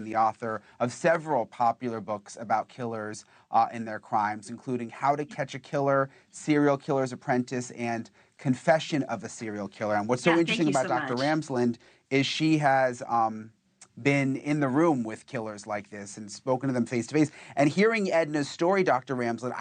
Ramsland, the author of several popular books about killers and their crimes, including How to Catch a Killer, Serial Killer's Apprentice, and Confession of a Serial Killer. And what's so interesting about Dr. Ramsland is she has been in the room with killers like this and spoken to them face to face. And hearing Edna's story, Dr. Ramsland,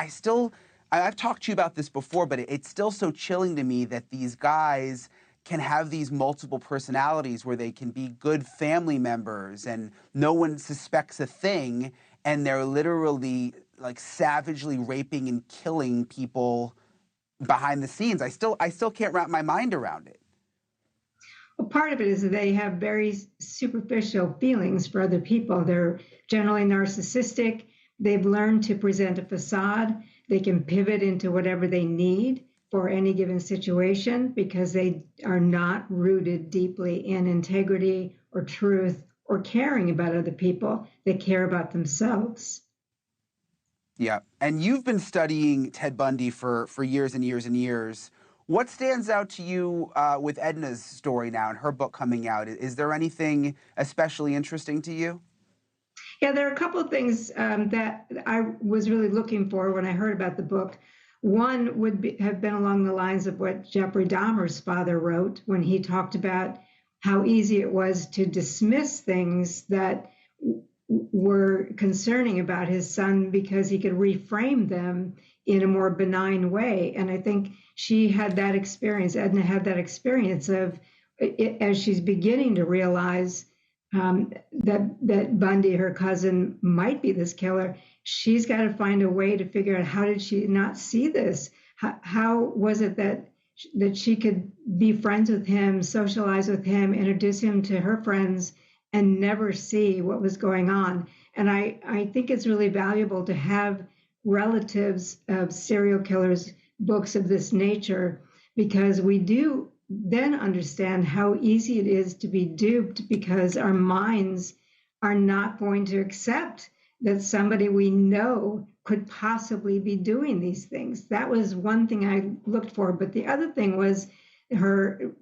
I've talked to you about this before, but it's still so chilling to me that these guys can have these multiple personalities where they can be good family members and no one suspects a thing, and they're literally like savagely raping and killing people behind the scenes. I still can't wrap my mind around it. Well, part of it is that they have very superficial feelings for other people. They're generally narcissistic. They've learned to present a facade. They can pivot into whatever they need for any given situation because they are not rooted deeply in integrity or truth or caring about other people. They care about themselves. Yeah. And you've been studying Ted Bundy for years and years and years. What stands out to you with Edna's story now and her book coming out? Is there anything especially interesting to you? Yeah, there are a couple of things that I was really looking for when I heard about the book. One would have been along the lines of what Jeffrey Dahmer's father wrote when he talked about how easy it was to dismiss things that were concerning about his son because he could reframe them in a more benign way. And I think she had that experience, Edna had that experience of, as she's beginning to realize that Bundy, her cousin, might be this killer, she's got to find a way to figure out how did she not see this? How was it that she could be friends with him, socialize with him, introduce him to her friends, and never see what was going on? And I think it's really valuable to have relatives of serial killers, books of this nature, because we do then understand how easy it is to be duped because our minds are not going to accept that somebody we know could possibly be doing these things. That was one thing I looked for. But the other thing was her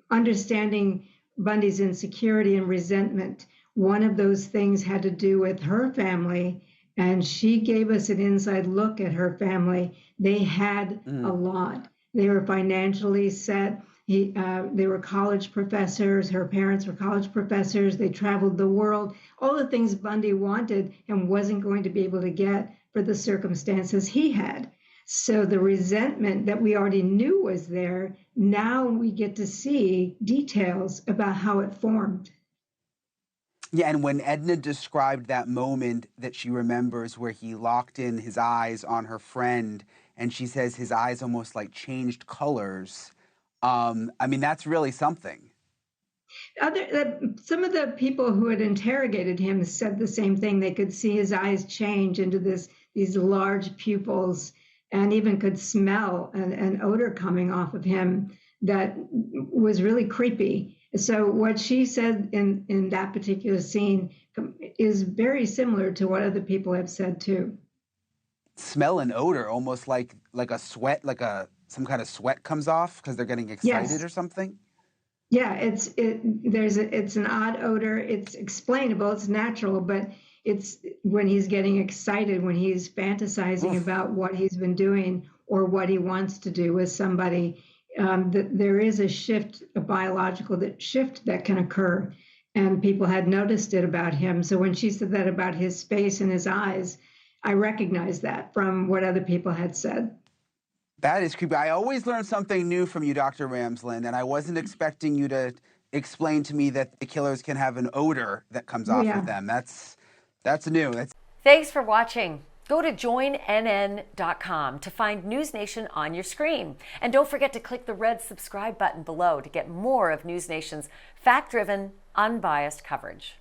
understanding Bundy's insecurity and resentment. One of those things had to do with her family, and she gave us an inside look at her family. They had a lot. They were financially set. They were college professors. Her parents were college professors. They traveled the world. All the things Bundy wanted and wasn't going to be able to get for the circumstances he had. So the resentment that we already knew was there, now we get to see details about how it formed. Yeah, and when Edna described that moment that she remembers where he locked in his eyes on her friend, and she says his eyes almost like changed colors, I mean, that's really something. Some of the people who had interrogated him said the same thing. They could see his eyes change into these large pupils, and even could smell an odor coming off of him that was really creepy. So what she said in that particular scene is very similar to what other people have said too. Smell and odor, almost like a sweat, some kind of sweat comes off because they're getting excited or something. Yeah, it's an odd odor. It's explainable. It's natural, but it's when he's getting excited, when he's fantasizing about what he's been doing or what he wants to do with somebody. There is a shift, a biological shift that can occur, and people had noticed it about him. So when she said that about his face and his eyes, I recognized that from what other people had said. That is creepy. I always learn something new from you, Dr. Ramsland, and I wasn't expecting you to explain to me that the killers can have an odor that comes off of them. That's new. Thanks for watching. Go to joinnn.com to find NewsNation on your screen. And don't forget to click the red subscribe button below to get more of NewsNation's fact-driven, unbiased coverage.